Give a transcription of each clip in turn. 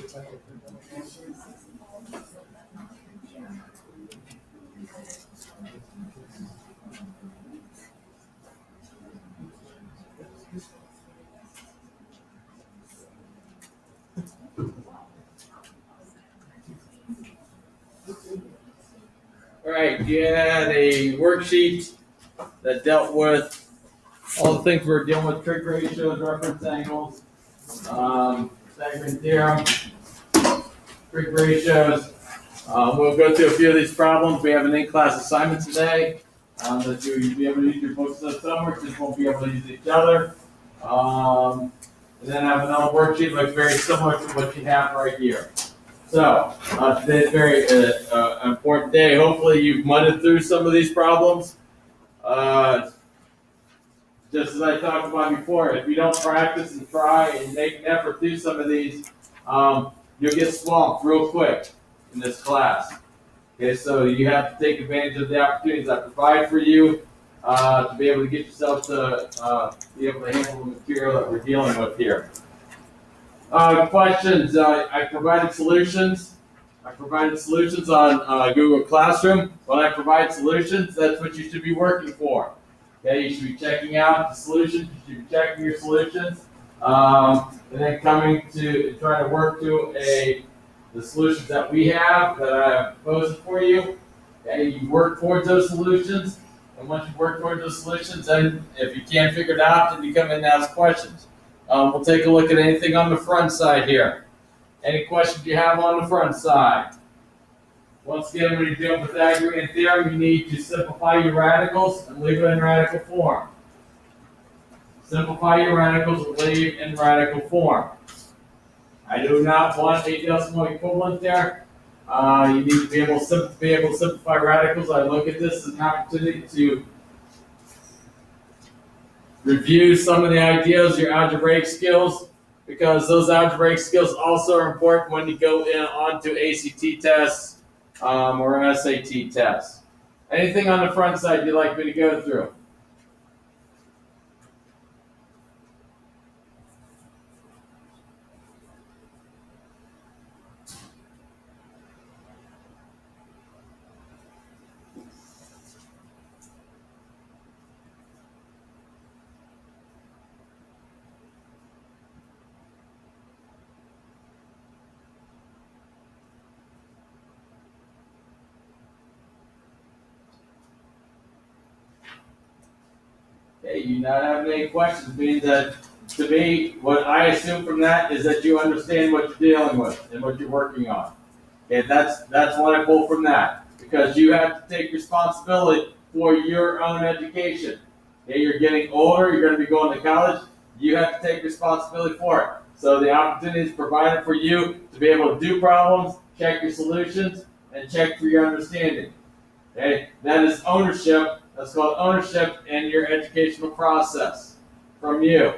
All right, you had a worksheet that dealt with all the things we're dealing with: trig ratios, reference angles, segment theorem, trig ratios. We'll go through a few of these problems. We have an in-class assignment today that you'll be able to use your books this summer. Just won't be able to use each other. And then I have another worksheet that looks very similar to what you have right here. So today's a very important day. Hopefully you've mudded through some of these problems. Just as I talked about before, if you don't practice and try and make an effort through some of these, you'll get swamped real quick in this class. Okay, so you have to take advantage of the opportunities I provide for you to be able to get yourself to be able to handle the material that we're dealing with here. Questions? I provided solutions. I provided solutions on Google Classroom. When I provide solutions, that's what you should be working for. Okay, you should be checking out the solutions. You should be checking your solutions, and then coming to try to work to the solutions that we have that I have posted for you. Okay, you work towards those solutions, and once you work towards those solutions, then if you can't figure it out, then you come in and ask questions. We'll take a look at anything on the front side here. Any questions you have on the front side? Once again, when you're dealing with Pythagorean theorem, you need to simplify your radicals and leave it in radical form. Simplify your radicals and leave in radical form. I do not want a decimal equivalent there. You need to be able to simplify radicals. I look at this as an opportunity to review some of the ideas, your algebraic skills, because those algebraic skills also are important when you go onto ACT tests or SAT tests. Anything on the front side you'd like me to go through? Okay, you not having any questions means that, to me, what I assume from that is that you understand what you're dealing with and what you're working on. Okay, that's what I pull from that, because you have to take responsibility for your own education. Okay, you're getting older, you're going to be going to college, you have to take responsibility for it. So the opportunity is provided for you to be able to do problems, check your solutions, and check for your understanding. Okay, that is ownership. That's called ownership in your educational process from you.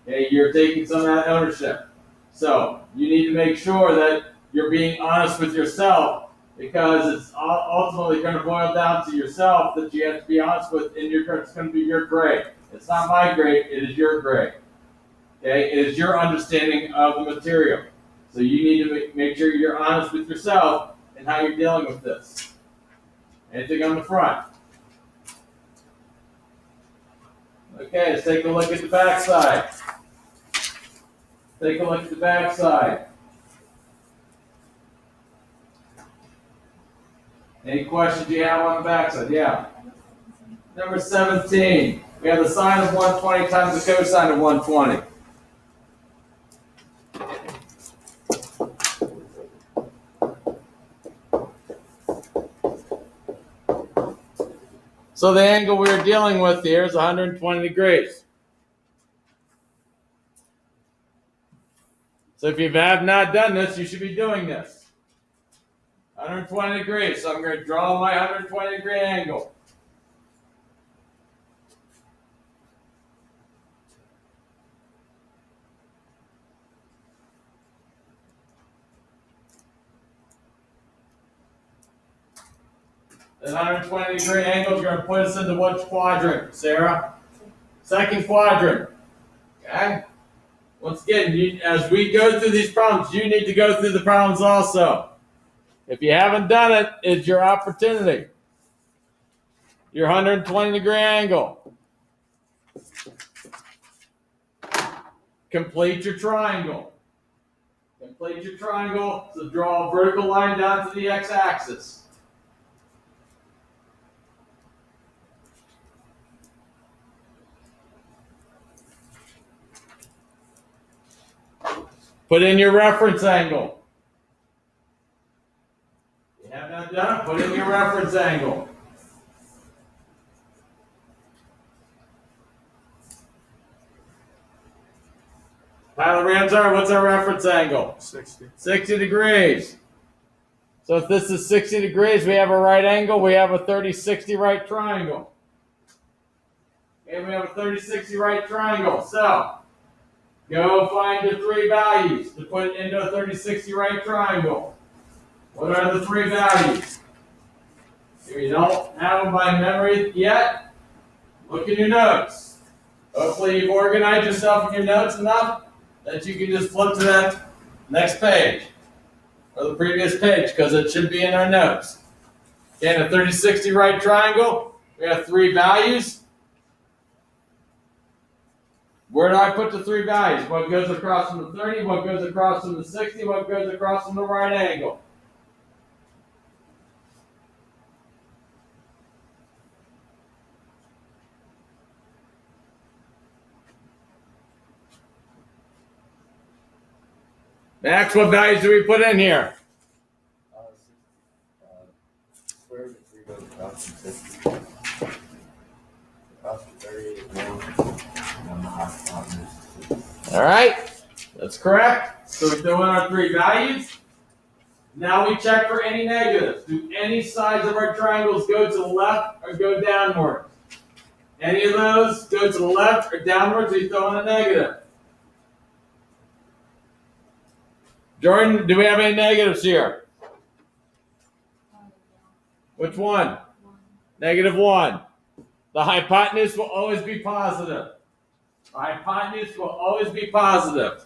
Okay, you're taking some of that ownership. So you need to make sure that you're being honest with yourself, because it's ultimately going to boil down to yourself that you have to be honest with, and it's going to be your grade. It's not my grade, it is your grade. Okay, it is your understanding of the material. So you need to make sure you're honest with yourself and how you're dealing with this. Anything on the front? Okay, let's take a look at the back side. Take a look at the back side. Any questions you have on the back side? Yeah. Number 17. We have the sine of 120 times the cosine of 120. So the angle we're dealing with here is 120 degrees. So if you have not done this, you should be doing this. 120 degrees. So I'm going to draw my 120 degree angle. The 120 degree angle is going to put us into which quadrant, Sarah? Second quadrant. Okay? Once again, as we go through these problems, you need to go through the problems also. If you haven't done it, it's your opportunity. Your 120-degree angle. Complete your triangle. Complete your triangle, so draw a vertical line down to the x-axis. Put in your reference angle. If you have not done it, put in your reference angle. Tyler Ramsar, what's our reference angle? 60. 60 degrees. So if this is 60 degrees, we have a right angle, we have a 30-60 right triangle. And we have a 30-60 right triangle. So, go find the three values to put into a 30-60 right triangle. What are the three values? If you don't have them by memory yet, look in your notes. Hopefully you've organized yourself in your notes enough that you can just flip to that next page or the previous page because it should be in our notes. Okay, in a 30-60 right triangle, we have three values. Where do I put the three values? What goes across from the 30, what goes across from the 60, what goes across from the right angle? Max, what values do we put in here? Square root of 3 goes across from 60. Across from 30 is 1. And then the hypotenuse is 2. All right, that's correct. So we throw in our three values. Now we check for any negatives. Do any sides of our triangles go to the left or go downwards? Any of those go to the left or downwards, we throw in a negative. Jordan, do we have any negatives here? Which one? -1. The hypotenuse will always be positive. The hypotenuse will always be positive.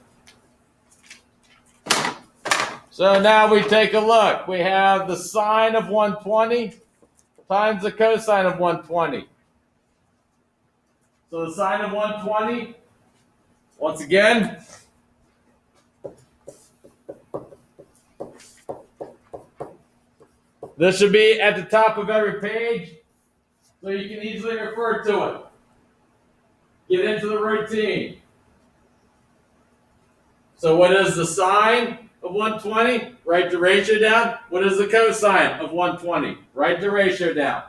So now we take a look. We have the sine of 120 times the cosine of 120. So the sine of 120, once again, this should be at the top of every page, so you can easily refer to it. Get into the routine. So what is the sine of 120? Write the ratio down. What is the cosine of 120? Write the ratio down.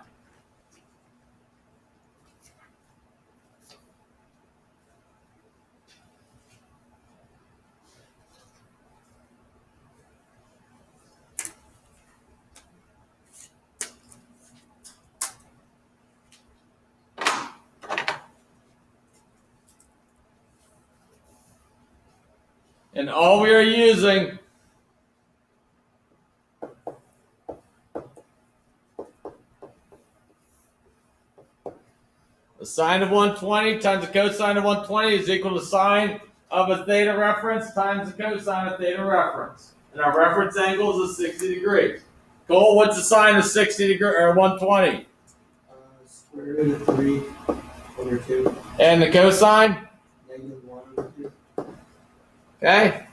And all we are using the sine of 120 times the cosine of 120 is equal to sine of a theta reference times the cosine of theta reference. And our reference angle is 60 degrees. Cole, what's the sine of 60 degrees or 120? Square root of 3 over 2. And the cosine? -1 over 2. Okay.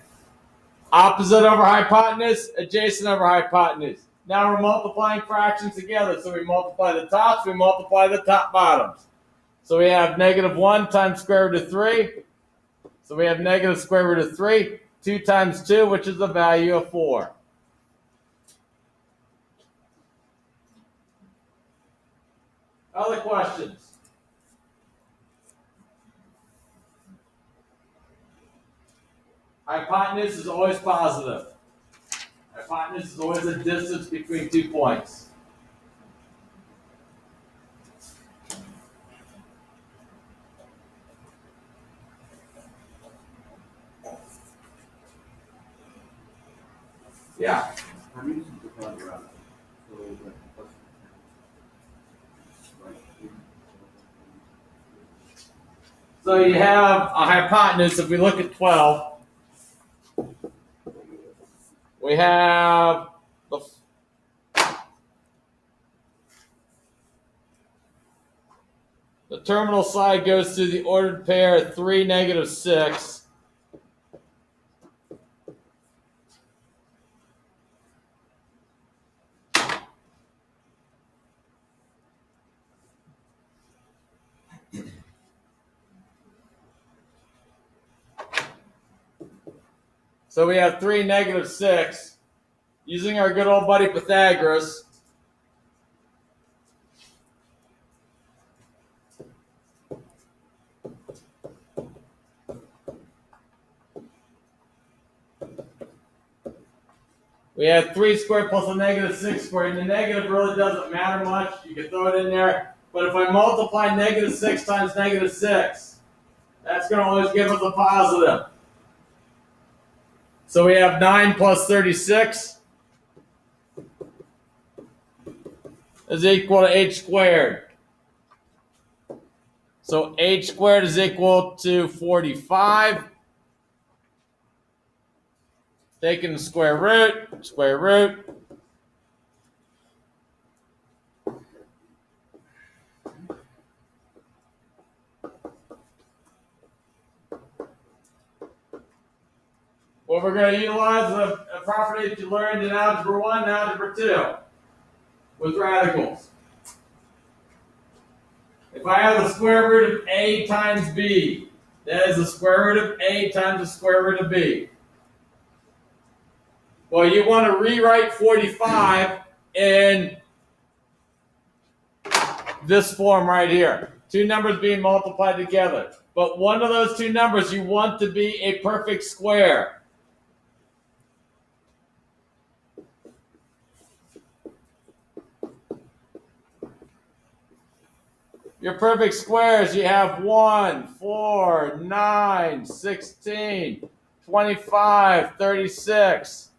Opposite over hypotenuse, adjacent over hypotenuse. Now we're multiplying fractions together. So we multiply the tops, we multiply the top bottoms. So we have -1 times square root of 3. So we have negative square root of 3. 2 times 2, which is the value of 4. Other questions? Hypotenuse is always positive. Hypotenuse is always a distance between 2 points. Yeah. I'm using the quadratic. So that plus right. So you have a hypotenuse. If we look at 12, we have the terminal side goes through the ordered pair at 3, -6. So we have 3, -6. Using our good old buddy Pythagoras, we have 3 squared plus a -6 squared. And the negative really doesn't matter much. You can throw it in there. But if I multiply -6 times -6, that's going to always give us a positive. So we have 9 plus 36 is equal to h squared. So h squared is equal to 45. Taking the square root, square root. Well, we're going to utilize a property that you learned in Algebra 1 and Algebra 2 with radicals. If I have the square root of a times b, that is the square root of a times the square root of b. Well, you want to rewrite 45 in this form right here. Two numbers being multiplied together. But one of those two numbers you want to be a perfect square. Your perfect squares, you have 1, 4, 9, 16, 25, 36,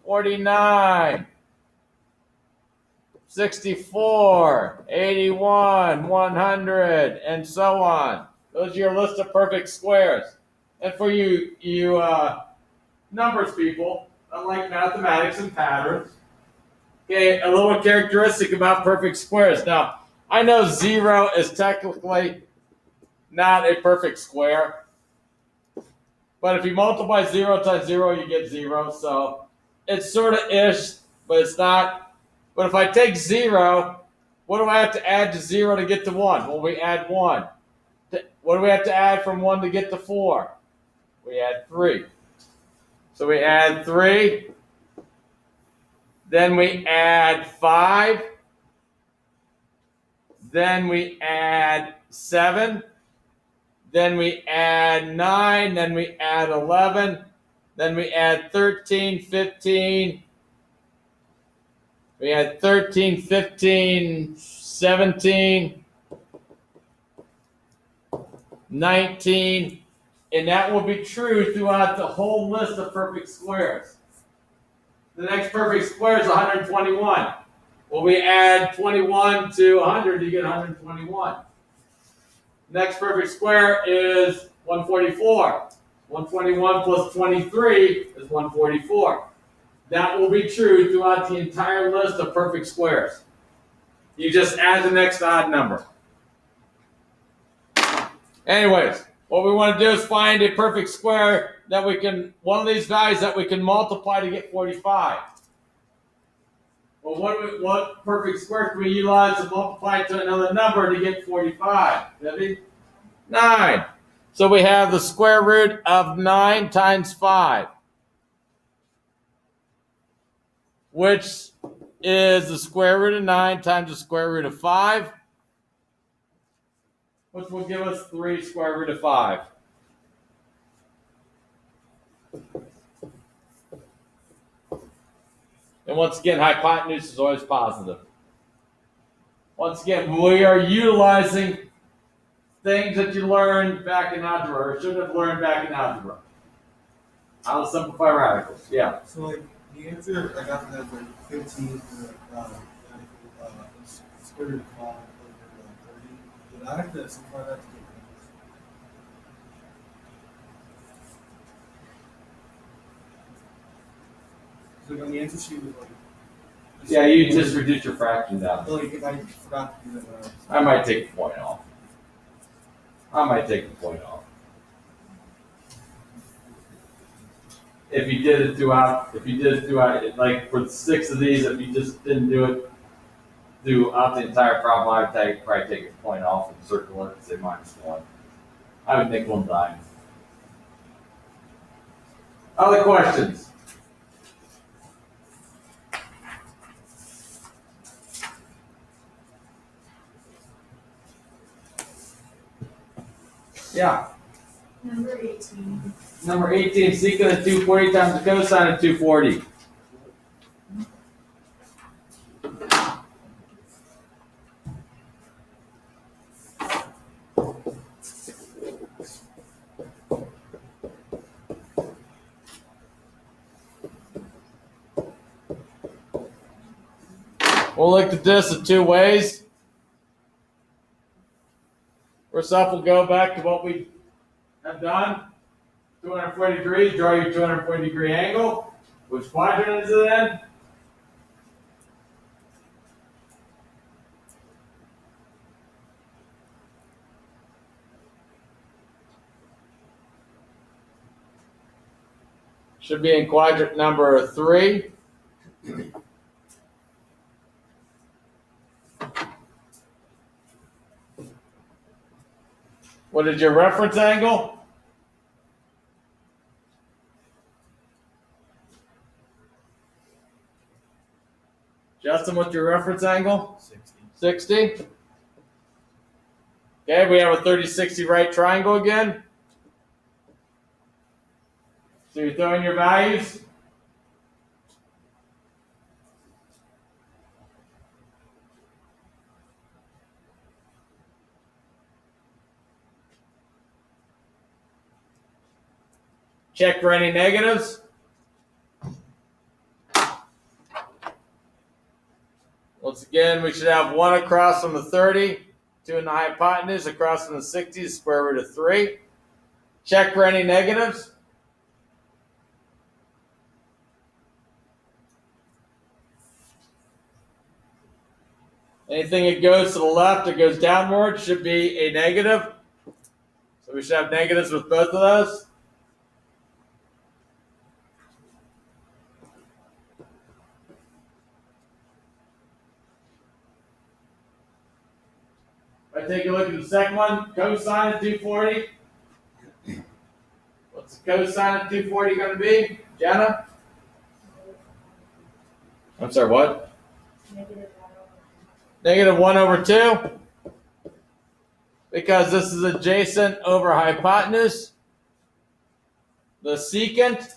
49, 64, 81, 100, and so on. Those are your list of perfect squares. And for you numbers people, unlike mathematics and patterns, okay, a little characteristic about perfect squares. Now, I know 0 is technically not a perfect square, but if you multiply 0 times 0, you get 0. So it's sort of ish, but it's not. But if I take 0, what do I have to add to 0 to get to 1? Well, we add 1. What do we have to add from 1 to get to 4? We add 3. So we add 3. Then we add 5. Then we add 7. Then we add 9. Then we add 11. Then we add 13, 15. We add 13, 15, 17, 19. And that will be true throughout the whole list of perfect squares. The next perfect square is 121. Well, we add 21 to 100, you get 121. Next perfect square is 144. 121 plus 23 is 144. That will be true throughout the entire list of perfect squares. You just add the next odd number. Anyways, what we want to do is find a perfect square that we can, one of these values that we can multiply to get 45. Well, what perfect square can we utilize to multiply to another number to get 45? Debbie? 9. So we have the square root of 9 times 5, which is the square root of 9 times the square root of 5, which will give us 3 square root of 5. And once again, hypotenuse is always positive. Once again, we are utilizing things that you learned back in algebra, or should have learned back in algebra. How to simplify radicals. Yeah. So, like, the answer I got from that was like 15 square root of 5 over 30. But I have to simplify that to get Like on the answer sheet was like. Yeah, you just reduce your fraction down. Like if I forgot to do that. I might take a point off. If you did it throughout, like for 6 of these, if you just didn't do it throughout the entire problem, I'd probably take a point off and circle it and say -1. I would nickel and dime. Other questions? Yeah. Number 18. Number 18, secant of 240 times the cosine of 240. We'll look at this in 2 ways. First off, we'll go back to what we have done. 240 degrees, draw your 240-degree angle. Which quadrant is it in? Should be in quadrant number 3. What is your reference angle? Justin, what's your reference angle? 60. Okay, we have a 30-60 right triangle again. So you're throwing your values. Check for any negatives. Once again, we should have 1 across from the 30, 2 in the hypotenuse, across from the 60, square root of 3. Check for any negatives. Anything that goes to the left or goes downward should be a negative. So we should have negatives with both of those. If I take a look at the second one, cosine of 240. What's the cosine of 240 going to be, Jenna? I'm sorry, what? -1/2. Because this is adjacent over hypotenuse. The secant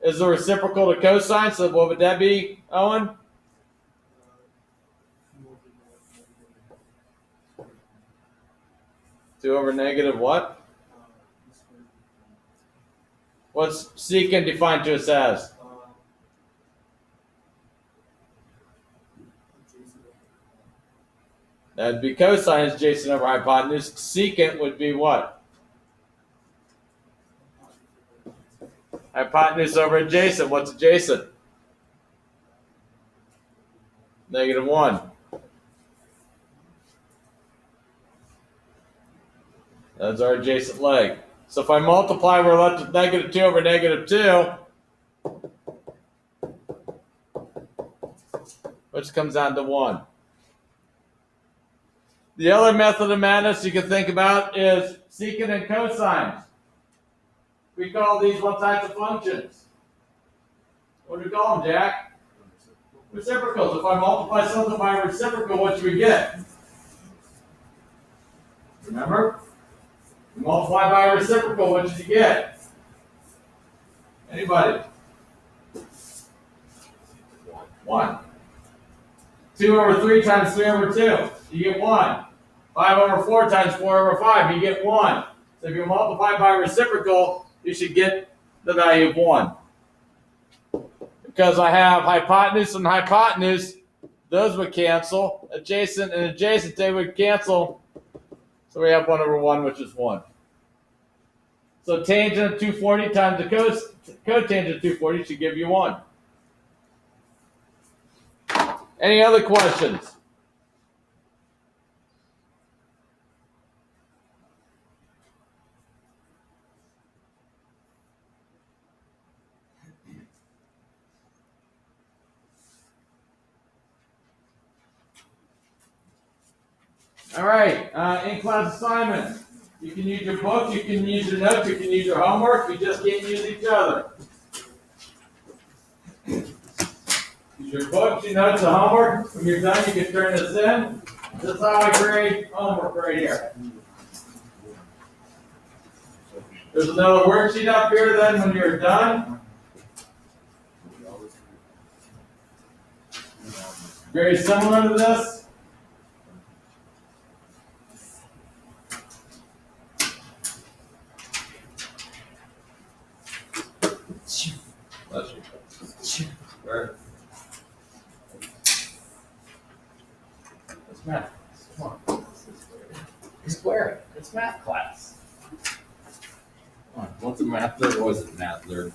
is the reciprocal to cosine, so what would that be, Owen? Two over negative what? What's secant defined to us as? That'd be cosine is adjacent over hypotenuse. Secant would be what? Hypotenuse over adjacent. What's adjacent? -1. That's our adjacent leg. So if I multiply, we're left with -2 over -2, which comes down to 1. The other method of madness you can think about is secant and cosines. We call these what types of functions? What do we call them, Jack? Reciprocals. If I multiply something by a reciprocal, what should we get? Remember? You multiply by a reciprocal, what should you get? Anybody? 1. 2/3 times 3/2. You get 1. 5/4 times 4/5. You get 1. So if you multiply by a reciprocal, you should get the value of 1. Because I have hypotenuse and hypotenuse, those would cancel. Adjacent and adjacent, they would cancel. So we have 1/1, which is 1. So tangent of 240 times the cotangent of 240 should give you 1. Any other questions? All right, in-class assignments. You can use your book, you can use your notes, you can use your homework, you just can't use each other. Use your books, your notes, the homework. When you're done, you can turn this in. This is how I grade homework right here. There's another worksheet up here then when you're done. Very similar to this. Bless you. Where? It's math. Come on. Square. It's math class. Come on. What's a math nerd? What is it, math nerd?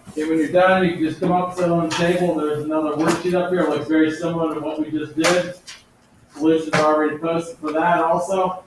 Okay, when you're done, you can just come up, sit on the table. There's another worksheet up here. It looks very similar to what we just did. Solutions are already posted for that also.